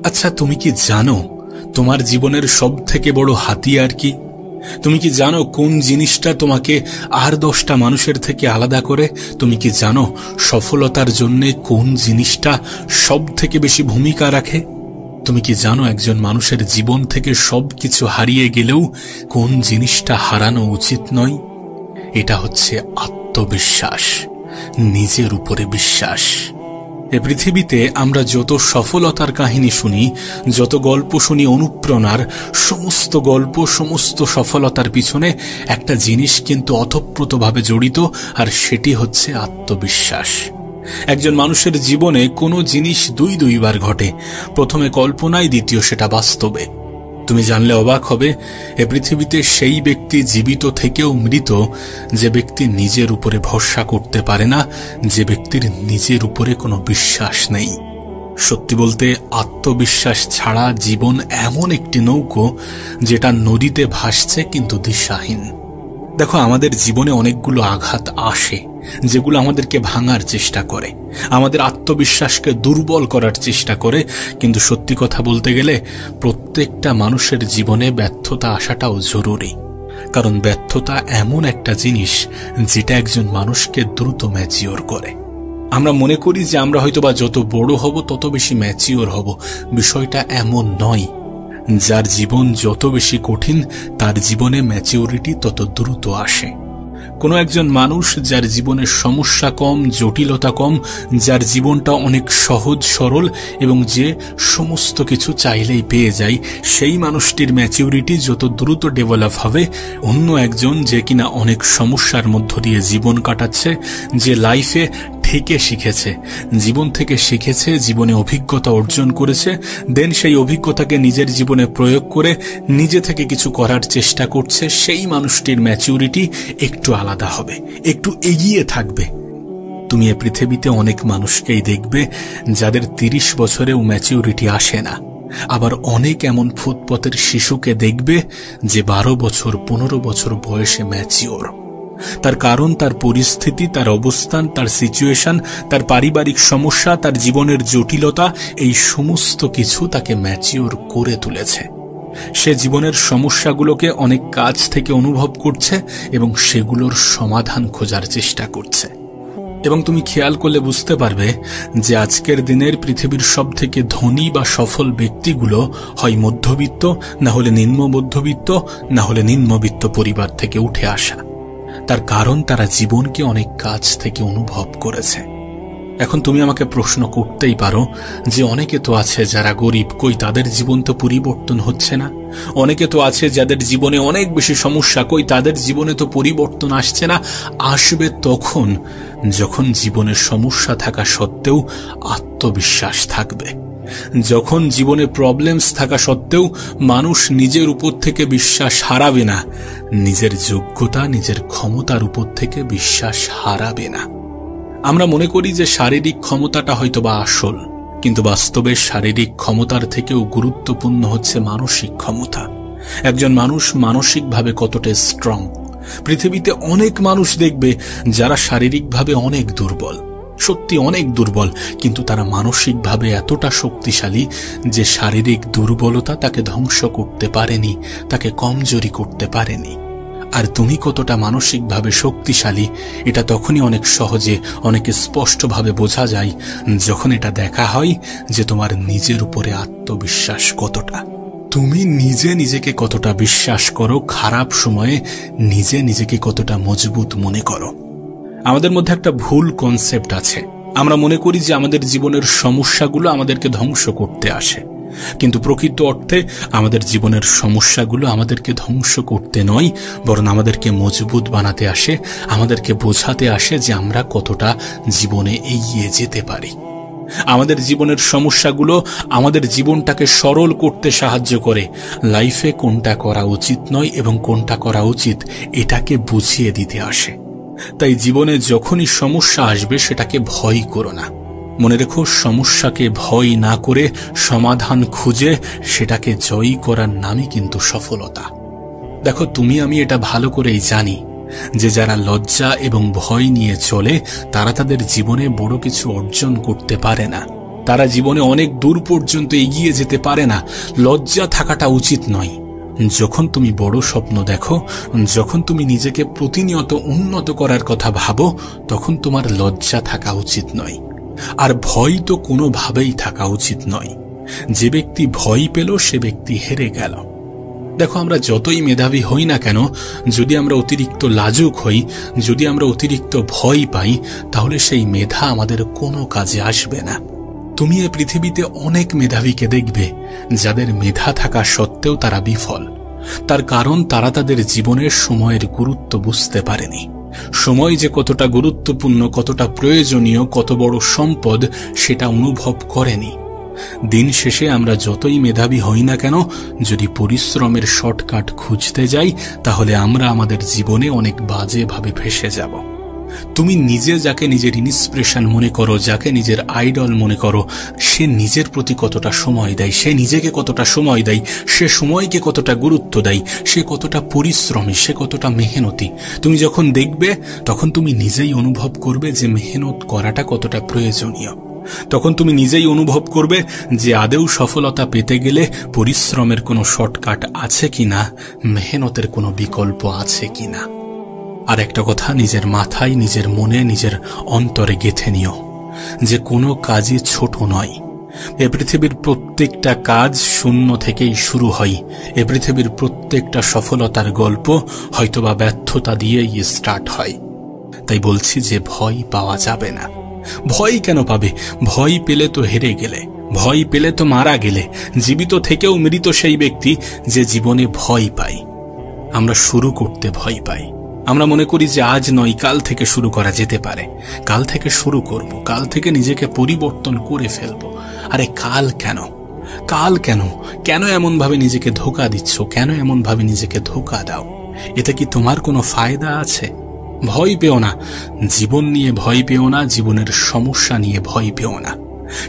আচ্ছা, তুমি কি জানো তোমার জীবনের সব থেকে বড় হাতিয়ার কি? তুমি কি জানো কোন জিনিসটা তোমাকে আর 10টা মানুষের থেকে আলাদা করে? তুমি কি জানো সফলতার জন্য কোন জিনিসটা সব থেকে বেশি ভূমিকা রাখে? তুমি কি জানো একজন মানুষের জীবন থেকে সবকিছু হারিয়ে গেলেও কোন জিনিসটা হারানো উচিত নয়? এটা হচ্ছে আত্মবিশ্বাস, নিজের উপরে বিশ্বাস। এ পৃথিবীতে আমরা যত সফলতার কাহিনী শুনি, যত গল্প শুনি অনুপ্রেরণার, সমস্ত গল্প, সমস্ত সফলতার পিছনে একটা জিনিস কিন্তু ওতপ্রোতভাবে জড়িত, আর সেটি হচ্ছে আত্মবিশ্বাস। একজন মানুষের জীবনে কোনো জিনিস দুইবার ঘটে, প্রথমে কল্পনায়, দ্বিতীয় সেটা বাস্তবে। তুমি জানলে অবাক হবে, এ পৃথিবীতে সেই ব্যক্তি জীবিত থেকেও মৃত যে ব্যক্তি নিজের উপরে ভরসা করতে পারে না, যে ব্যক্তির নিজের উপরে কোনো বিশ্বাস নেই। সত্যি বলতে আত্মবিশ্বাস ছাড়া জীবন এমন একটি নৌকো যেটা নদীতে ভাসছে কিন্তু দিশাহীন। দেখো, আমাদের জীবনে অনেকগুলো আঘাত আসে যেগুলো আমাদেরকে ভাঙার চেষ্টা করে, আমাদের আত্মবিশ্বাসকে দুর্বল করার চেষ্টা করে। কিন্তু সত্যি কথা বলতে গেলে প্রত্যেকটা মানুষের জীবনে ব্যর্থতা আসাটাও জরুরি, কারণ ব্যর্থতা এমন একটা জিনিস যেটা একজন মানুষকে দ্রুত ম্যাচিওর করে। আমরা মনে করি যে আমরা হয়তোবা যত বড় হব তত বেশি ম্যাচিওর হব, বিষয়টা এমন নয়। যার জীবন যত বেশি কঠিন তার জীবনে ম্যাচিওরিটি তত দ্রুত আসে। কোনো একজন মানুষ যার জীবনের সমস্যা কম, জটিলতা কম, যার জীবনটা অনেক সহজ সরল এবং যে সমস্ত কিছু চাইলেই পেয়ে যায়, সেই মানুষটির ম্যাচিউরিটি যত দ্রুত ডেভেলপ হবে অন্য একজন যে কিনা অনেক সমস্যার মধ্য দিয়ে জীবন কাটাচ্ছে, যে লাইফে থেকে শিখেছে, জীবন থেকে শিখেছে, জীবনে অভিজ্ঞতা অর্জন করেছে, দেন সেই অভিজ্ঞতাকে নিজের জীবনে প্রয়োগ করে নিজে থেকে কিছু করার চেষ্টা করছে, সেই মানুষটির ম্যাচিউরিটি একটু আলাদা হবে, একটু এগিয়ে থাকবে। তুমি এ পৃথিবীতে অনেক মানুষকেই দেখবে যাদের 30 বছরেও ম্যাচিউরিটি আসে না, আবার অনেক এমন ফুটপথের শিশুকে দেখবে যে 12 বছর 15 বছর বয়সে ম্যাচিওর। তার কারণ তার পরিস্থিতি, তার অবস্থান, তার সিচুয়েশন, তার পারিবারিক সমস্যা, তার জীবনের জটিলতা, এই সমস্ত কিছু তাকে ম্যাচিওর করে তুলেছে। সে জীবনের সমস্যাগুলোকে অনেক কাছ থেকে অনুভব করছে এবং সেগুলোর সমাধান খোঁজার চেষ্টা করছে। এবং তুমি খেয়াল করলে বুঝতে পারবে যে আজকের দিনের পৃথিবীর সব থেকে ধনী বা সফল ব্যক্তিগুলো হয় মধ্যবিত্ত, না হলে নিম্ন মধ্যবিত্ত, না হলে নিম্নবিত্ত পরিবার থেকে উঠে আসা। তার কারণ তারা জীবনকে অনেক কাছ থেকে অনুভব করেছে। এখন তুমি আমাকে প্রশ্ন করতেই পারো যে অনেকে তো আছে যারা গরিব, কই তাদের জীবন তো পরিবর্তন হচ্ছে না? অনেকে তো আছে যাদের জীবনে অনেক বেশি সমস্যা, কই তাদের জীবনে তো পরিবর্তন আসছে না? আসবে তখন যখন জীবনে সমস্যা থাকা সত্ত্বেও আত্মবিশ্বাস থাকবে, যখন জীবনে প্রবলেমস থাকা সত্ত্বেও মানুষ নিজের উপর থেকে বিশ্বাস হারাবে না, নিজের যোগ্যতা, নিজের ক্ষমতার উপর থেকে বিশ্বাস হারাবে না। আমরা মনে করি যে শারীরিক ক্ষমতাটা হয়তোবা আসল, কিন্তু বাস্তবে শারীরিক ক্ষমতার থেকেও গুরুত্বপূর্ণ হচ্ছে মানসিক ক্ষমতা। একজন মানুষ মানসিকভাবে কতটা স্ট্রং। পৃথিবীতে অনেক মানুষ দেখবে যারা শারীরিকভাবে অনেক দুর্বল, সত্যি অনেক দুর্বল, কিন্তু তারা মানসিকভাবে এতটা শক্তিশালী যে শারীরিক দুর্বলতা তাকে ধ্বংস করতে পারেনি, তাকে কমজোরি করতে পারেনি। আর তুমি কতটা মানসিকভাবে শক্তিশালী এটা তখনই অনেক সহজে, অনেক স্পষ্টভাবে বোঝা যায় যখন এটা দেখা হয় যে তোমার নিজের উপরে আত্মবিশ্বাস কতটা, তুমি নিজে নিজেকে কতটা বিশ্বাস করো, খারাপ সময়ে নিজে নিজেকে কতটা মজবুত মনে করো। আমাদের মধ্যে একটা ভুল কনসেপ্ট আছে, আমরা মনে করি যে আমাদের জীবনের সমস্যাগুলো আমাদেরকে ধ্বংস করতে আসে, কিন্তু প্রকৃত অর্থে আমাদের জীবনের সমস্যাগুলো আমাদেরকে ধ্বংস করতে নয়, বরং আমাদেরকে মজবুত বানাতে আসে, আমাদেরকে বোঝাতে আসে যে আমরা কতটা জীবনে এগিয়ে যেতে পারি। আমাদের জীবনের সমস্যাগুলো আমাদের জীবনটাকে সরল করতে সাহায্য করে, লাইফে কোনটা করা উচিত নয় এবং কোনটা করা উচিত এটাকে বুঝিয়ে দিতে আসে। তাই জীবনে যখনই সমস্যা আসবে সেটাকে ভয় করো না। মনে রেখো, সমস্যাকে ভয় না করে সমাধান খুঁজে সেটাকে জয়ী করার নামই কিন্তু সফলতা। দেখো, তুমি আমি এটা ভালো করেই জানি যে যারা লজ্জা এবং ভয় নিয়ে চলে তারা তাদের জীবনে বড় কিছু অর্জন করতে পারে না। তারা জীবনে অনেক দূর পর্যন্ত এগিয়ে যেতে পারে না। লজ্জা থাকাটা উচিত নয়। যখন তুমি বড় স্বপ্ন দেখো, যখন তুমি নিজেকে প্রতিনিয়ত উন্নত করার কথা ভাবো, তখন তোমার লজ্জা থাকা উচিত নয়। আর ভয় তো কোনোভাবেই থাকা উচিত নয়। যে ব্যক্তি ভয় পেল সে ব্যক্তি হেরে গেল। দেখো, আমরা যতই মেধাবী হই না কেন, যদি আমরা অতিরিক্ত লাজুক হই, যদি আমরা অতিরিক্ত ভয় পাই, তাহলে সেই মেধা আমাদের কোনো কাজে আসবে না। তুমি এ পৃথিবীতে অনেক মেধাবীকে দেখবে যাদের মেধা থাকা সত্ত্বেও তারা বিফল। তার কারণ তারা তাদের জীবনের সময়ের গুরুত্ব বুঝতে পারেনি। সময় যে কতটা গুরুত্বপূর্ণ, কতটা প্রয়োজনীয়, কত বড় সম্পদ, সেটা অনুভব করেনি। দিন শেষে আমরা যতই মেধাবী হই না কেন, যদি পরিশ্রমের শর্টকাট খুঁজতে যাই, তাহলে আমরা আমাদের জীবনে অনেক বাজেভাবে ফেঁসে যাব। তুমি নিজে যাকে নিজের ইন্সপিরেশন মনে করো, যাকে নিজের আইডল মনে করো, সে নিজের প্রতি কতটা সময় দেয়, সে নিজেকে কতটা সময় দেয়, সে সময়কে কতটা গুরুত্ব দেয়, সে কতটা পরিশ্রমী, সে কতটা মেহনতি, তুমি যখন দেখবে তখন তুমি নিজেই অনুভব করবে যে মেহনত করাটা কতটা প্রয়োজনীয়। তখন তুমি নিজেই অনুভব করবে যে আদৌ সফলতা পেতে গেলে পরিশ্রমের কোনো শর্টকাট আছে কিনা, মেহনতের কোনো বিকল্প আছে কিনা। আর একটা কথা নিজের মাথায়, নিজের মনে, নিজের অন্তরে গেঁথে নিও যে কোনো কাজই ছোট নয়। এ পৃথিবীর প্রত্যেকটা কাজ শূন্য থেকেই শুরু হয়। এ পৃথিবীর প্রত্যেকটা সফলতার গল্প হয়তোবা ব্যর্থতা দিয়েই স্টার্ট হয়। তাই বলছি যে ভয় পাওয়া যাবে না। ভয় কেন পাবে? ভয় পেলে তো হেরে গেলে, ভয় পেলে তো মারা গেলে। জীবিত থেকেও মৃত সেই ব্যক্তি যে জীবনে ভয় পায়। আমরা শুরু করতে ভয় পাই। আমরা মনে করি যে আজ নয়, কাল থেকে শুরু করা যেতে পারে। কাল থেকে শুরু করব, কাল থেকে নিজেকে পরিবর্তন করে ফেলব। আরে কাল কেন? কাল কেন? কেন এমনভাবে নিজেকে ধোঁকা দিচ্ছ? কেন এমনভাবে নিজেকে ধোঁকা দাও? এতে কি তোমার কোনো ফায়দা আছে? ভয় পেও না। জীবন নিয়ে ভয় পেও না, জীবনের সমস্যা নিয়ে ভয় পেও না।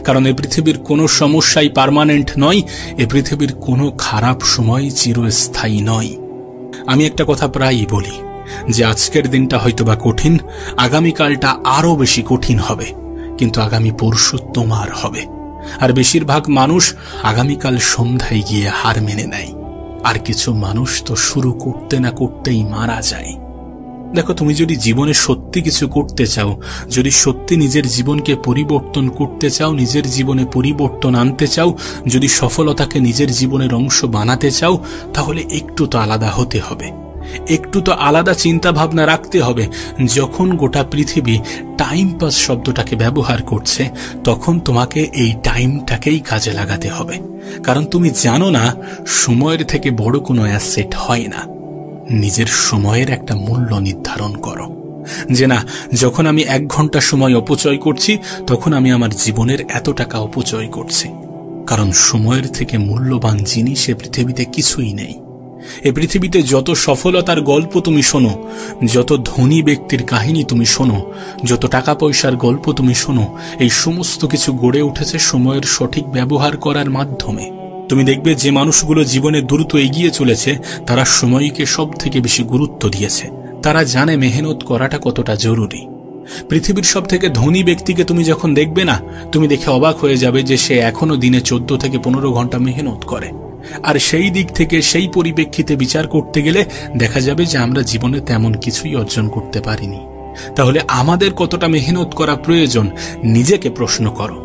কারণ এ পৃথিবীর কোনো সমস্যাই পার্মানেন্ট নয়। এ পৃথিবীর কোনো খারাপ সময় চিরস্থায়ী নয়। আমি একটা কথা প্রায়ই বলি যে আজকের দিনটা হয়তোবা কঠিন, আগামীকালটা আরো বেশি কঠিন হবে, কিন্তু আগামী পরশু তোমার হবে। আর বেশিরভাগ মানুষ আগামীকাল সন্ধ্যায় গিয়ে হার মেনে নেয়। আর কিছু মানুষ তো শুরু করতে না করতেই মারা যায়। দেখো, তুমি যদি জীবনে সত্যি কিছু করতে চাও, যদি সত্যি নিজের জীবনকে পরিবর্তন করতে চাও, নিজের জীবনে পরিবর্তন আনতে চাও, যদি সফলতাকে নিজের জীবনের অংশ বানাতে চাও, তাহলে একটু তো আলাদা হতে হবে, একটু তো আলাদা চিন্তা ভাবনা রাখতে হবে। যখন গোটা পৃথিবী টাইম পাস শব্দটাকে ব্যবহার করছে, তখন তোমাকে এই টাইমটাকেই কাজে লাগাতে হবে। কারণ তুমি জানো না, সময়ের থেকে বড় কোনো অ্যাসেট হয় না। নিজের সময়ের একটা মূল্য নির্ধারণ করো যে না, যখন আমি 1 ঘন্টা সময় অপচয় করছি, তখন আমি আমার জীবনের এত টাকা অপচয় করছি। কারণ সময়ের থেকে মূল্যবান জিনিস এ পৃথিবীতে কিছুই নেই। এ পৃথিবীতে যত সফলতার গল্প তুমি শোনো, যত ধনী ব্যক্তির কাহিনী তুমি শোনো, যত টাকা পয়সার গল্প তুমি শোনো, এই সমস্ত কিছু গড়ে উঠেছে সময়ের সঠিক ব্যবহার করার মাধ্যমে। তুমি দেখবে যে মানুষগুলো জীবনে দ্রুত এগিয়ে চলেছে, তারা সময়কে সব থেকে বেশি গুরুত্ব দিয়েছে। তারা জানে মেহনত করাটা কতটা জরুরি। পৃথিবীর সব থেকে ধনী ব্যক্তিকে তুমি যখন দেখবে না, তুমি দেখে অবাক হয়ে যাবে যে সে এখনো দিনে 14 থেকে 15 ঘন্টা মেহনত করে। আর সেই দিক থেকে, সেই পরিপ্রেক্ষিতে বিচার করতে গেলে দেখা যাবে যে আমরা জীবনে তেমন কিছুই অর্জন করতে পারিনি। তাহলে আমাদের কতটা মেহনত করা প্রয়োজন, নিজেকে প্রশ্ন করো।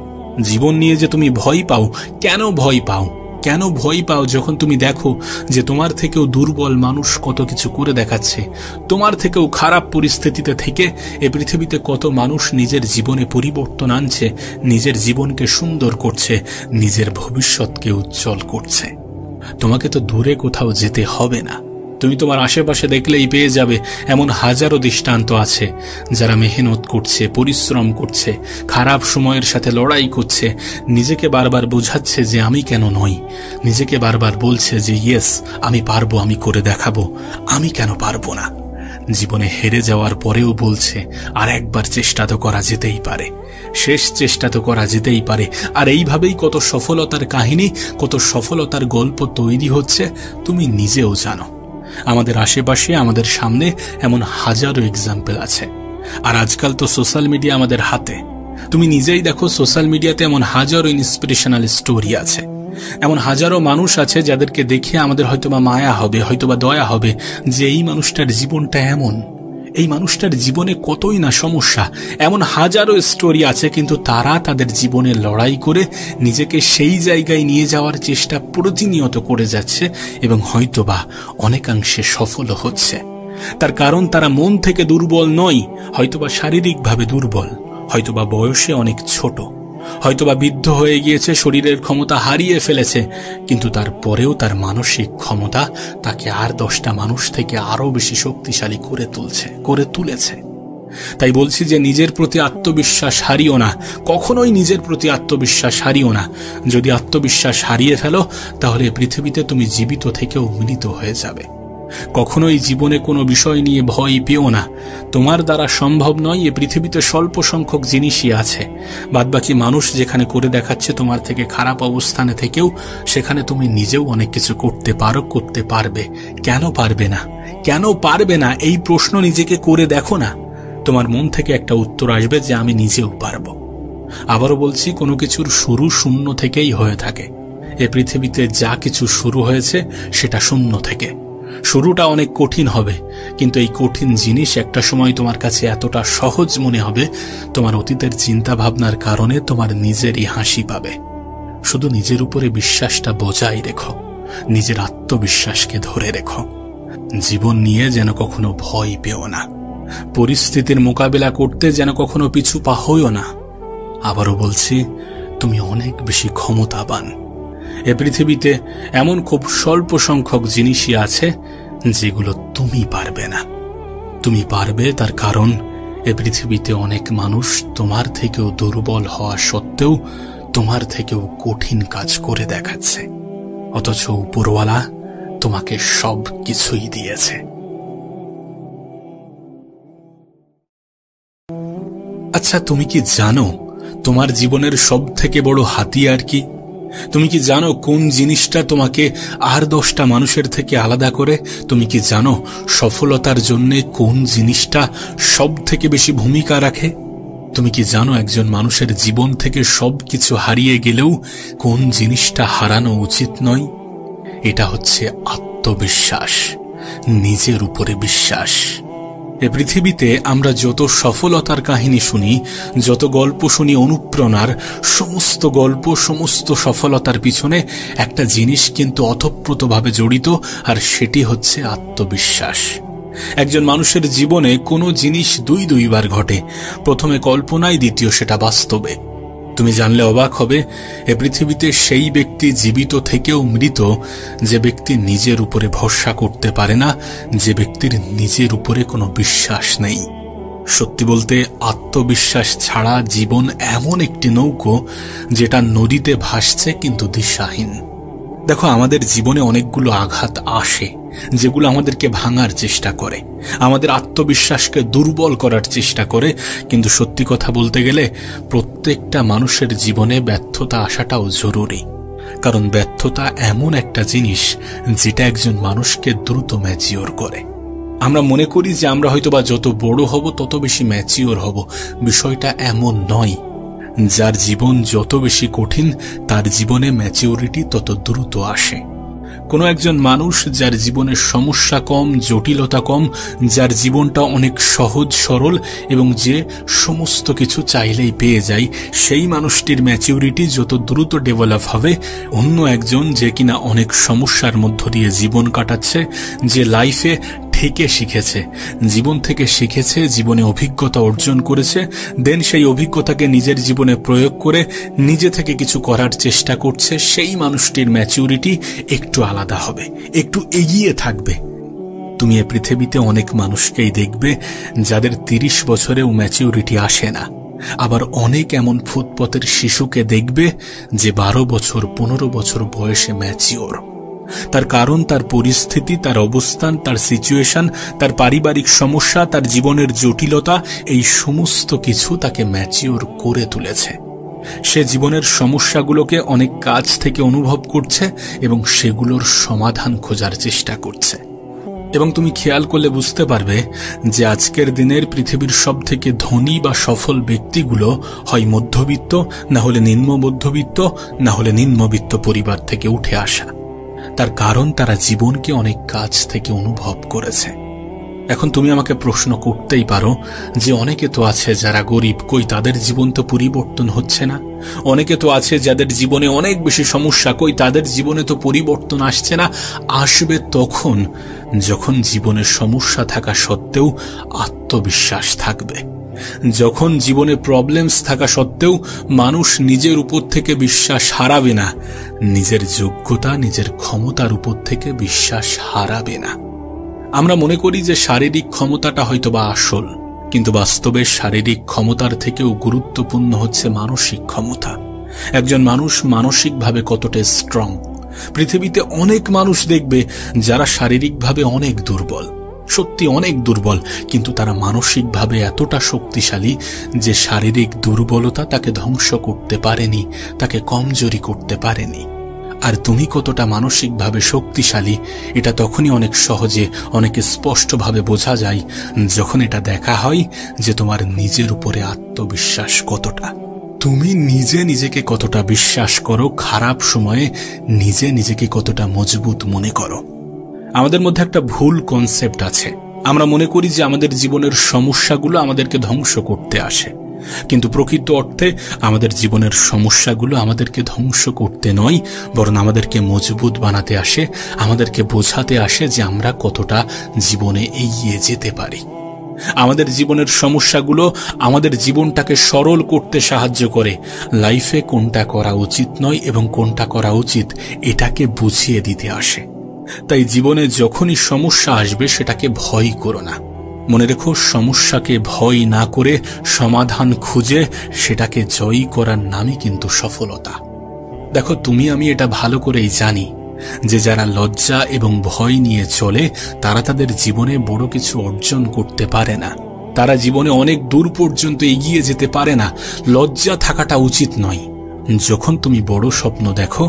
জীবন নিয়ে যে তুমি ভয় পাও, কেন ভয় পাও? কেন ভয় পাও যখন তুমি দেখো যে তোমার থেকেও দুর্বল মানুষ কত কিছু করে দেখাচ্ছে, তোমার থেকেও খারাপ পরিস্থিতিতে থেকে এ পৃথিবীতে কত মানুষ নিজের জীবনে পরিবর্তন আনছে, নিজের জীবনকে সুন্দর করছে, নিজের ভবিষ্যৎকে উজ্জ্বল করছে। তোমাকে তো দূরে কোথাও যেতে হবে না। তুমি তোমার আশেপাশে দেখলেই পেয়ে যাবে এমন হাজারো দৃষ্টান্ত আছে যারা মেহনত করছে, পরিশ্রম করছে, খারাপ সময়ের সাথে লড়াই করছে, নিজেকে বারবার বোঝাচ্ছে যে আমি কেন নই, নিজেকে বারবার বলছে যে ইয়েস আমি পারবো, আমি করে দেখাবো, আমি কেন পারবো না। জীবনে হেরে যাওয়ার পরেও বলছে আর একবার চেষ্টা তো করা যেতেই পারে, শেষ চেষ্টা তো করা যেতেই পারে। আর এইভাবেই কত সফলতার কাহিনী, কত সফলতার গল্প তৈরি হচ্ছে, তুমি নিজেও জানো। আমাদের আশেপাশে, আমাদের সামনে এমন হাজারো এক্সাম্পল আছে। আর আজকাল তো সোশ্যাল মিডিয়া আমাদের হাতে। তুমি নিজেই দেখো, সোশ্যাল মিডিয়াতে এমন হাজারো ইন্সপিরেশনাল স্টোরি আছে, এমন হাজারো মানুষ আছে যাদেরকে দেখে আমাদের হয়তোবা মায়া হবে, হয়তোবা দয়া হবে যে এই মানুষটার জীবনটা এমন, এই মানুষটার জীবনে কতই না সমস্যা। এমন হাজারো স্টোরি আছে, কিন্তু তারা তাদের জীবনে লড়াই করে নিজেকে সেই জায়গায় নিয়ে যাওয়ার চেষ্টা প্রতিনিয়ত করে যাচ্ছে এবং হয়তোবা অনেকাংশে সফল হচ্ছে। তার কারণ তারা মন থেকে দুর্বল নয়, হয়তোবা শারীরিকভাবে দুর্বল, হয়তোবা বয়সে অনেক ছোট, হয়তোবা বৃদ্ধ হয়ে গিয়েছে, শরীরের ক্ষমতা হারিয়ে ফেলেছে, কিন্তু তারপরেও তার মানসিক ক্ষমতা তাকে আর 10টা মানুষ থেকে আরো বেশি শক্তিশালী করে তুলেছে। তাই বলছি যে নিজের প্রতি আত্মবিশ্বাস হারিও না, কখনোই নিজের প্রতি আত্মবিশ্বাস হারিও না। যদি আত্মবিশ্বাস হারিয়ে ফেলো তাহলে পৃথিবীতে তুমি জীবিত থেকেও মৃত হয়ে যাবে। কখনোই জীবনে কোনো বিষয় নিয়ে ভয় পেও না। তোমার দ্বারা সম্ভব নয়, এ পৃথিবীতে স্বল্প সংখ্যক জিনিসই আছে। বাদবাকি মানুষ যেখানে করে দেখাচ্ছে তোমার থেকে খারাপ অবস্থানে থেকেও, সেখানে তুমি নিজেও অনেক কিছু করতে পারো, করতে পারবে। কেন পারবে না? কেন পারবে না এই প্রশ্ন নিজেকে করে দেখো না, তোমার মন থেকে একটা উত্তর আসবে যে আমি নিজেও পারবো। আবারও বলছি, কোনো কিছুর শুরু শূন্য থেকেই হয়ে থাকে। এ পৃথিবীতে যা কিছু শুরু হয়েছে সেটা শূন্য থেকে। শুরুটা অনেক কঠিন হবে, কিন্তু এই কঠিন জিনিস একটা সময় তোমার কাছে এতটা সহজ মনে হবে, তোমার অতীতের চিন্তা ভাবনার কারণে তোমার নিজেরই হাসি পাবে। শুধু নিজের উপরে বিশ্বাসটা বজায় রেখো, নিজের আত্মবিশ্বাসকে ধরে রেখো। জীবন নিয়ে যেন কখনো ভয় পেও না, পরিস্থিতির মোকাবেলা করতে যেন কখনো পিছু পা হইও না। আবারও বলছি, তুমি অনেক বেশি ক্ষমতাবান। এ পৃথিবীতে এমন খুব স্বল্প সংখ্যক জিনিসই আছে যেগুলো তুমি পারবে না। তুমি পারবে, তার কারণ এ পৃথিবীতে অনেক মানুষ তোমার থেকেও দুর্বল হওয়া সত্ত্বেও তোমার থেকেও কঠিন কাজ করে দেখাচ্ছে, অথচ উপরওয়ালা তোমাকে সব কিছুই দিয়েছে। আচ্ছা, তুমি কি জানো তোমার জীবনের সব থেকে বড় হাতিয়ার কি? তুমি কি জানো কোন জিনিসটা তোমাকে আর 10টা মানুষের থেকে আলাদা করে? তুমি কি জানো সফলতার জন্য কোন জিনিসটা সব থেকে বেশি ভূমিকা রাখে? তুমি কি জানো একজন মানুষের জীবন থেকে সবকিছু হারিয়ে গেলেও কোন জিনিসটা হারানো উচিত নয়? এটা হচ্ছে আত্মবিশ্বাস, নিজের উপরে বিশ্বাস। এ পৃথিবীতে আমরা যত সফলতার কাহিনী শুনি, যত গল্প শুনি অনুপ্রেরণার, সমস্ত গল্প, সমস্ত সফলতার পিছনে একটা জিনিস কিন্তু ওতপ্রোতভাবে জড়িত, আর সেটি হচ্ছে আত্মবিশ্বাস। একজন মানুষের জীবনে কোনো জিনিস দুইবার ঘটে, প্রথমে কল্পনায়, দ্বিতীয় সেটা বাস্তবে। তুমি জানলে অবাক হবে, এ পৃথিবীতে সেই ব্যক্তি জীবিত থেকেও মৃত যে ব্যক্তি নিজের উপরে ভরসা করতে পারে না, যে ব্যক্তির নিজের উপরে কোনো বিশ্বাস নেই। সত্যি বলতে, আত্মবিশ্বাস ছাড়া জীবন এমন একটি নৌকো যেটা নদীতে ভাসছে কিন্তু দিশাহীন। দেখো, আমাদের জীবনে অনেকগুলো আঘাত আসে যেগুলো আমাদেরকে ভাঙার চেষ্টা করে, আমাদের আত্মবিশ্বাসকে দুর্বল করার চেষ্টা করে। কিন্তু সত্যি কথা বলতে গেলে প্রত্যেকটা মানুষের জীবনে ব্যর্থতা আসাটাও জরুরি, কারণ ব্যর্থতা এমন একটা জিনিস যেটা একজন মানুষকে দ্রুত ম্যাচিওর করে। আমরা মনে করি যে আমরা হয়তোবা যত বড় হব তত বেশি ম্যাচিওর হব, বিষয়টা এমন নয়। যার জীবন যত বেশি কঠিন তার জীবনে ম্যাচিওরিটি তত দ্রুত আসে। কোনো একজন মানুষ যার জীবনের সমস্যা কম, জটিলতা কম, যার জীবনটা অনেক সহজ সরল এবং যে সমস্ত কিছু চাইলেই পেয়ে যায়, সেই মানুষটির ম্যাচিউরিটি যত দ্রুত ডেভেলপ হবে, অন্য একজন যে কিনা অনেক সমস্যার মধ্য দিয়ে জীবন কাটাচ্ছে, যে লাইফে থেকে শিখেছে, জীবন থেকে শিখেছে, জীবনে অভিজ্ঞতা অর্জন করেছে, দেন সেই অভিজ্ঞতাকে নিজের জীবনে প্রয়োগ করে নিজে থেকে কিছু করার চেষ্টা করছে, সেই মানুষটির ম্যাচিউরিটি একটু আলাদা হবে, একটু এগিয়ে থাকবে। তুমি এ পৃথিবীতে অনেক মানুষকেই দেখবে যাদের 30 বছরেও ম্যাচিউরিটি আসে না, আবার অনেক এমন ফুটপথের শিশুকে দেখবে যে 12 বছর 15 বছর বয়সে ম্যাচিওর। তার কারণ তার পরিস্থিতি, তার অবস্থান, তার সিচুয়েশন, তার পারিবারিক সমস্যা, তার জীবনের জটিলতা, এই সমস্ত কিছু তাকে ম্যাচিওর করে তুলেছে। সে জীবনের সমস্যাগুলোকে অনেক কাছ থেকে অনুভব করছে এবং সেগুলোর সমাধান খোঁজার চেষ্টা করছে। এবং তুমি খেয়াল করলে বুঝতে পারবে যে আজকের দিনের পৃথিবীর সবথেকে ধনী বা সফল ব্যক্তিগুলো হয় মধ্যবিত্ত, না হলে নিম্ন মধ্যবিত্ত, না হলে নিম্নবিত্ত পরিবার থেকে উঠে আসা। তার কারণ তারা জীবনকে অনেক কাছ থেকে অনুভব করেছে। এখন তুমি আমাকে প্রশ্ন করতেই পারো যে অনেকে তো আছে যারা গরিব, কই তাদের জীবন তো পরিবর্তন হচ্ছে না? অনেকে তো আছে যাদের জীবনে অনেক বেশি সমস্যা, কই তাদের জীবনে তো পরিবর্তন আসছে না? আসবে তখন যখন জীবনে সমস্যা থাকা সত্ত্বেও আত্মবিশ্বাস থাকবে, যখন জীবনে প্রবলেমস থাকা সত্ত্বেও মানুষ নিজের উপর থেকে বিশ্বাস হারাবে না, নিজের যোগ্যতা নিজের ক্ষমতার উপর থেকে বিশ্বাস হারাবে না। আমরা মনে করি যে শারীরিক ক্ষমতাটা হয়তোবা আসল, কিন্তু বাস্তবে শারীরিক ক্ষমতার থেকেও গুরুত্বপূর্ণ হচ্ছে মানসিক ক্ষমতা। একজন মানুষ মানসিকভাবে কতটা স্ট্রং। পৃথিবীতে অনেক মানুষ দেখবে যারা শারীরিকভাবে অনেক দুর্বল, সত্যি অনেক দুর্বল, কিন্তু তারা মানসিকভাবে এতটা শক্তিশালী যে শারীরিক দুর্বলতা তাকে ধ্বংস করতে পারেনি, তাকে কমজোরি করতে পারেনি। আর তুমি কতটা মানসিকভাবে শক্তিশালী এটা তখনই অনেক সহজে, অনেক স্পষ্টভাবে বোঝা যায় যখন এটা দেখা হয় যে তোমার নিজের উপরে আত্মবিশ্বাস কতটা, তুমি নিজে নিজেকে কতটা বিশ্বাস করো, খারাপ সময়ে নিজে নিজেকে কতটা মজবুত মনে করো। আমাদের মধ্যে একটা ভুল কনসেপ্ট আছে, আমরা মনে করি যে আমাদের জীবনের সমস্যাগুলো আমাদেরকে ধ্বংস করতে আসে, কিন্তু প্রকৃত অর্থে আমাদের জীবনের সমস্যাগুলো আমাদেরকে ধ্বংস করতে নয়, বরং আমাদেরকে মজবুত বানাতে আসে, আমাদেরকে বোঝাতে আসে যে আমরা কতটা জীবনে এগিয়ে যেতে পারি। আমাদের জীবনের সমস্যাগুলো আমাদের জীবনটাকে সরল করতে সাহায্য করে, লাইফে কোনটা করা উচিত নয় এবং কোনটা করা উচিত এটাকে বুঝিয়ে দিতে আসে। তাই জীবনে যখনই সমস্যা আসবে সেটাকে ভয় করো না। মনে রেখো, সমস্যাকে ভয় না করে সমাধান খুঁজে সেটাকে জয়ী করার নামই কিন্তু সফলতা। দেখো, তুমি আমি এটা ভালো করেই জানি যে যারা লজ্জা এবং ভয় নিয়ে চলে তারা তাদের জীবনে বড় কিছু অর্জন করতে পারে না, তারা জীবনে অনেক দূর পর্যন্ত এগিয়ে যেতে পারে না। লজ্জা থাকাটা উচিত নয়। যখন তুমি বড় স্বপ্ন দেখো,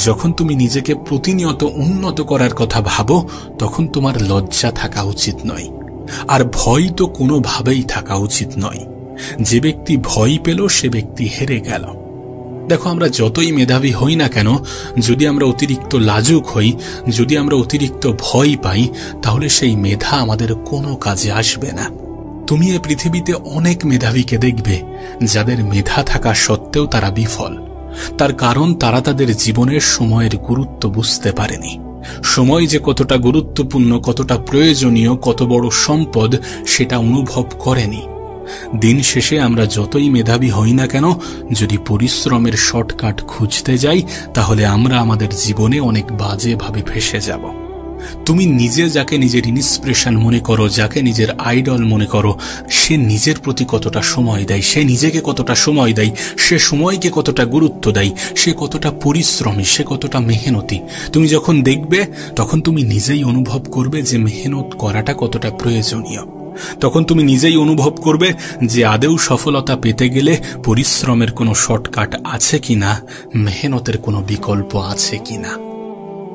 যখন তুমি নিজেকে প্রতিনিয়ত উন্নত করার কথা ভাবো, তখন তোমার লজ্জা থাকা উচিত নয়। আর ভয় তো কোনোভাবেই থাকা উচিত নয়। যে ব্যক্তি ভয় পেল সে ব্যক্তি হেরে গেল। দেখো, আমরা যতই মেধাবী হই না কেন, যদি আমরা অতিরিক্ত লাজুক হই, যদি আমরা অতিরিক্ত ভয় পাই, তাহলে সেই মেধা আমাদের কোনো কাজে আসবে না। তুমি এই পৃথিবীতে অনেক মেধাবীকে দেখবে যাদের মেধা থাকা সত্ত্বেও তারা বিফল। তার কারণ তারা তাদের জীবনের সময়ের গুরুত্ব বুঝতে পারেনি। সময় যে কতটা গুরুত্বপূর্ণ, কতটা প্রয়োজনীয়, কত বড় সম্পদ সেটা অনুভব করেনি। দিন শেষে আমরা যতই মেধাবী হই না কেন, যদি পরিশ্রমের শর্টকাট খুঁজতে যাই তাহলে আমরা আমাদের জীবনে অনেক বাজেভাবে ফেঁসে যাব। তুমি নিজে যাকে নিজের ইন্সপিরেশন মনে করো, যাকে নিজের আইডল মনে করো, সে নিজের প্রতি কতটা সময় দেয়, সে নিজেকে কতটা সময় দেয়, সে সময়কে কতটা গুরুত্ব দেয়, সে কতটা পরিশ্রমী, সে কতটা মেহনতি। তুমি যখন দেখবে তখন তুমি নিজেই অনুভব করবে যে মেহনত করাটা কতটা প্রয়োজনীয়। তখন তুমি নিজেই অনুভব করবে যে আদৌ সফলতা পেতে গেলে পরিশ্রমের কোনো শর্টকাট আছে কিনা, মেহনতের কোনো বিকল্প আছে কিনা।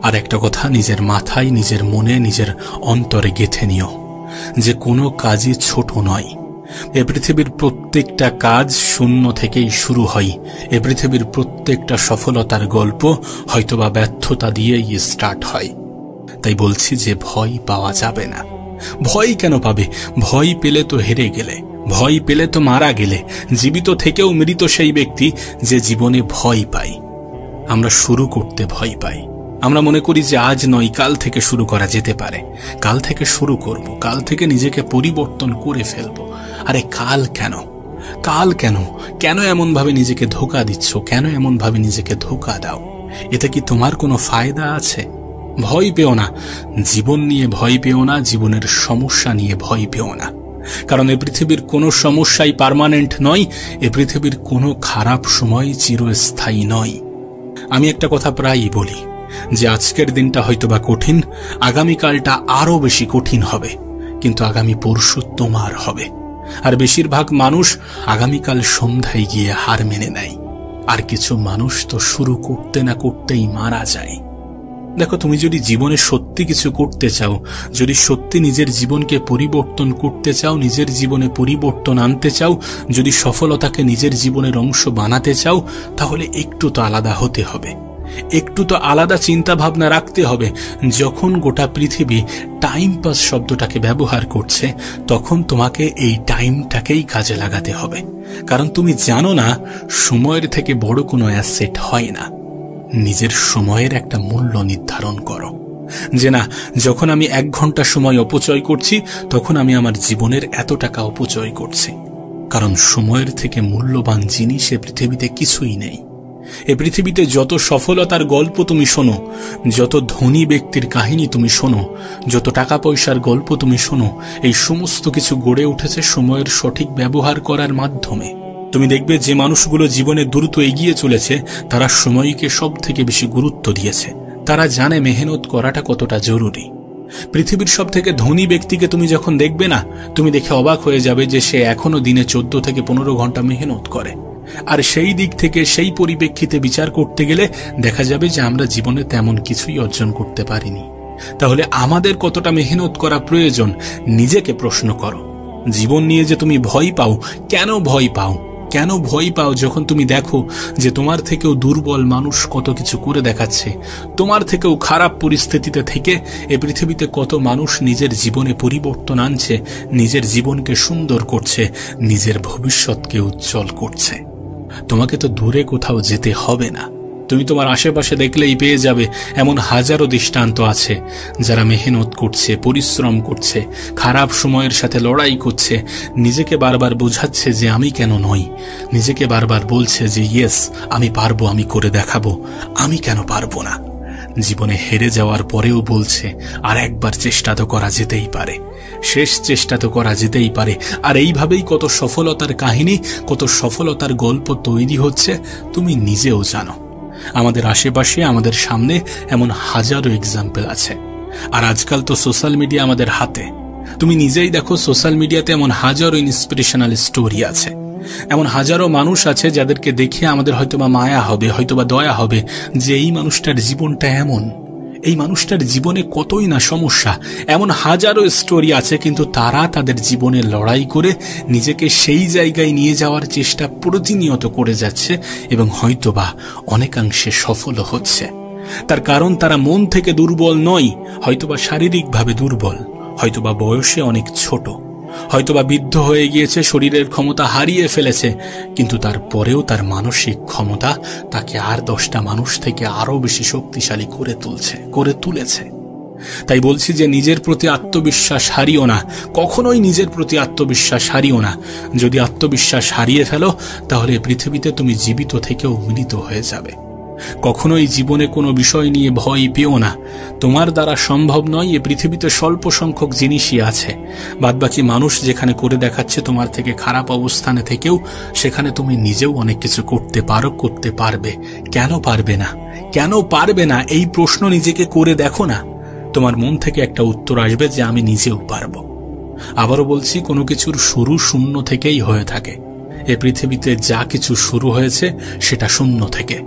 আর একটা কথা নিজের মাথায়, নিজের মনে, নিজের অন্তরে গেঁথে নিও যে কোনো কাজই ছোট নয়। এ পৃথিবীর প্রত্যেকটা কাজ শূন্য থেকেই শুরু হয়। এ পৃথিবীর প্রত্যেকটা সফলতার গল্প হয়তোবা ব্যর্থতা দিয়েই স্টার্ট হয়। তাই বলছি যে ভয় পাওয়া যাবে না। ভয় কেন পাবে? ভয় পেলে তো হেরে গেলে, ভয় পেলে তো মারা গেলে। জীবিত থেকেও মৃত সেই ব্যক্তি যে জীবনে ভয় পায়। আমরা শুরু করতে ভয় পাই। আমরা মনে করি যে আজ নয়, কাল থেকে শুরু করা যেতে পারে। কাল থেকে শুরু করব, কাল থেকে নিজেকে পরিবর্তন করে ফেলব। আরে কাল কেন? কাল কেন? কেন এমনভাবে নিজেকে ধোঁকা দিচ্ছ? কেন এমনভাবে নিজেকে ধোঁকা দাও? এতে কি তোমার কোনো ফায়দা আছে? ভয় পেও না। জীবন নিয়ে ভয় পেও না, জীবনের সমস্যা নিয়ে ভয় পেও না। কারণ এ পৃথিবীর কোনো সমস্যাই পার্মানেন্ট নয়। এ পৃথিবীর কোনো খারাপ সময় চিরস্থায়ী নয়। আমি একটা কথা প্রায়ই বলি যে আজকের দিনটা হয়তোবা কঠিন, আগামীকালটা আরো বেশি কঠিন হবে, কিন্তু আগামী পরশু তোমার হবে। আর বেশিরভাগ মানুষ আগামীকাল সন্ধ্যায় গিয়ে হার মেনে নেয়। আর কিছু মানুষ তো শুরু করতে না করতেই মারা যায়। দেখো, তুমি যদি জীবনে সত্যি কিছু করতে চাও, যদি সত্যি নিজের জীবনকে পরিবর্তন করতে চাও, নিজের জীবনে পরিবর্তন আনতে চাও, যদি সফলতাকে নিজের জীবনের অংশ বানাতে চাও, তাহলে একটু তো আলাদা হতে হবে, একটু তো আলাদা চিন্তা ভাবনা রাখতে হবে। যখন গোটা পৃথিবী টাইম পাস শব্দটাকে ব্যবহার করছে, তখন তোমাকে এই টাইমটাকেই কাজে লাগাতে হবে। কারণ তুমি জানো না, সময়ের থেকে বড় কোনো অ্যাসেট হয় না। নিজের সময়ের একটা মূল্য নির্ধারণ করো, যে না, যখন আমি 1 ঘন্টা সময় অপচয় করছি, তখন আমি আমার জীবনের এত টাকা অপচয় করছি। কারণ সময়ের থেকে মূল্যবান জিনিস এ পৃথিবীতে কিছুই নেই। এ পৃথিবীতে যত সফলতার গল্প তুমি শোনো, যত ধনী ব্যক্তির কাহিনী তুমি শোনো, যত টাকা পয়সার গল্প তুমি শোনো, এই সমস্ত কিছু গড়ে উঠেছে সময়ের সঠিক ব্যবহার করার মাধ্যমে। তুমি দেখবে যে মানুষগুলো জীবনে দ্রুত এগিয়ে চলেছে, তারা সময়কে সব থেকে বেশি গুরুত্ব দিয়েছে। তারা জানে মেহনত করাটা কতটা জরুরি। পৃথিবীর সব থেকে ধনী ব্যক্তিকে তুমি যখন দেখবে না, তুমি দেখে অবাক হয়ে যাবে যে সে এখনো দিনে 14 থেকে 15 ঘন্টা মেহনত করে। আর সেই দিক থেকে, সেই পরিপ্রেক্ষিতে বিচার করতে গেলে দেখা যাবে যে আমরা জীবনে তেমন কিছুই অর্জন করতে পারিনি। তাহলে আমাদের কতটা মেহনত করা প্রয়োজন, নিজেকে প্রশ্ন করো। জীবন নিয়ে যে তুমি ভয় পাও, কেন ভয় পাও? কেন ভয় পাও যখন তুমি দেখো যে তোমার থেকেও দুর্বল মানুষ কত কিছু করে দেখাচ্ছে, তোমার থেকেও খারাপ পরিস্থিতিতে থেকে এ পৃথিবীতে কত মানুষ নিজের জীবনে পরিবর্তন আনছে, নিজের জীবনকে সুন্দর করছে, নিজের ভবিষ্যৎকে উজ্জ্বল করছে। তোমাকে তো দূরে কোথাও যেতে হবে না, তুমি তোমার আশেপাশে দেখলেই পেয়ে যাবে এমন হাজারো দৃষ্টান্ত আছে যারা মেহনত করছে, পরিশ্রম করছে, খারাপ সময়ের সাথে লড়াই করছে, নিজেকে বারবার বোঝাচ্ছে যে আমি কেন নই, নিজেকে বারবার বলছে যে ইয়েস আমি পারবো, আমি করে দেখাবো, আমি কেন পারবো না। জীবনে হেরে যাওয়ার পরেও বলছে আর একবার চেষ্টা তো করা যেতেই পারে, শেষ চেষ্টা তো করা যেতেই পারে। আর এইভাবেই কত সফলতার কাহিনী, কত সফলতার গল্প তৈরি হচ্ছে, তুমি নিজেও জানো। আমাদের আশেপাশে, আমাদের সামনে এমন হাজারো এক্সাম্পল আছে। আর আজকাল তো সোশ্যাল মিডিয়া আমাদের হাতে। তুমি নিজেই দেখো, সোশ্যাল মিডিয়াতে এমন হাজারো ইন্সপিরেশনাল স্টোরি আছে, এমন হাজারো মানুষ আছে যাদেরকে দেখে আমাদের হয়তোবা মায়া হবে, হয়তোবা দয়া হবে যে এই মানুষটার জীবনটা এমন, এই মানুষটার জীবনে কতই না সমস্যা। এমন হাজারো স্টোরি আছে, কিন্তু তারা তাদের জীবনে লড়াই করে নিজেকে সেই জায়গায় নিয়ে যাওয়ার চেষ্টা প্রতিনিয়ত করে যাচ্ছে এবং হয়তোবা অনেকাংশে সফল হচ্ছে। তার কারণ তারা মন থেকে দুর্বল নয়, হয়তোবা শারীরিকভাবে দুর্বল, হয়তোবা বয়সে অনেক ছোট, হয়তোবা বৃদ্ধ হয়ে গিয়েছে, শরীরের ক্ষমতা হারিয়ে ফেলেছে, কিন্তু তারপরেও তার মানসিক ক্ষমতা তাকে আর 10টা মানুষ থেকে আরো বেশি শক্তিশালী করে তুলেছে। তাই বলছি যে নিজের প্রতি আত্মবিশ্বাস হারিও না, কখনোই নিজের প্রতি আত্মবিশ্বাস হারিও না। যদি আত্মবিশ্বাস হারিয়ে ফেলো, তাহলে পৃথিবীতে তুমি জীবিত থেকেও মৃত হয়ে যাবে। কখনোই জীবনে কোনো বিষয় নিয়ে ভয় পেও না। তোমার দ্বারা সম্ভব নয়, এ পৃথিবীতে স্বল্প সংখ্যক জিনিসই আছে। বাদবাকি মানুষ যেখানে করে দেখাচ্ছে তোমার থেকে খারাপ অবস্থানে থেকেও, সেখানে তুমি নিজেও অনেক কিছু করতে পারো, করতে পারবে। কেন পারবে না? কেন পারবে না? এই প্রশ্ন নিজেকে করে দেখো না, তোমার মন থেকে একটা উত্তর আসবে যে আমি নিজেও পারবো। আবারও বলছি, কোনো কিছুর শুরু শূন্য থেকেই হয়ে থাকে। এ পৃথিবীতে যা কিছু শুরু হয়েছে সেটা শূন্য থেকে।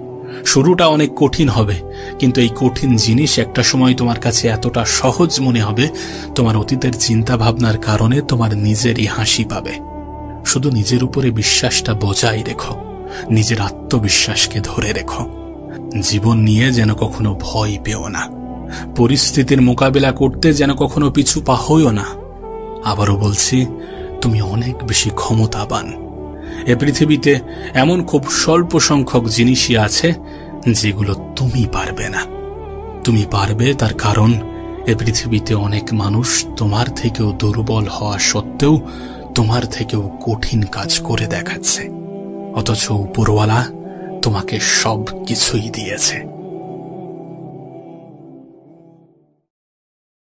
শুরুটা অনেক কঠিন হবে, কিন্তু এই কঠিন জিনিস একটা সময় তোমার কাছে এতটা সহজ মনে হবে, তোমার অতীতের চিন্তা ভাবনার কারণে তোমার নিজেরই হাসি পাবে। শুধু নিজের উপরে বিশ্বাসটা বজায় রেখো, নিজের আত্মবিশ্বাসকে ধরে রেখো। জীবন নিয়ে যেন কখনো ভয় পেও না, পরিস্থিতির মোকাবেলা করতে যেন কখনো পিছু পা হইও না। আবারও বলছি, তুমি অনেক বেশি ক্ষমতাবান। এ পৃথিবীতে এমন খুব স্বল্প সংখ্যক জিনিসই আছে যেগুলো তুমি পারবে না। তুমি পারবে, তার কারণ এ পৃথিবীতে অনেক মানুষ তোমার থেকেও দুর্বল হওয়া সত্ত্বেও তোমার থেকেও কঠিন কাজ করে দেখাচ্ছে, অথচ উপরওয়ালা তোমাকে সব কিছুই দিয়েছে।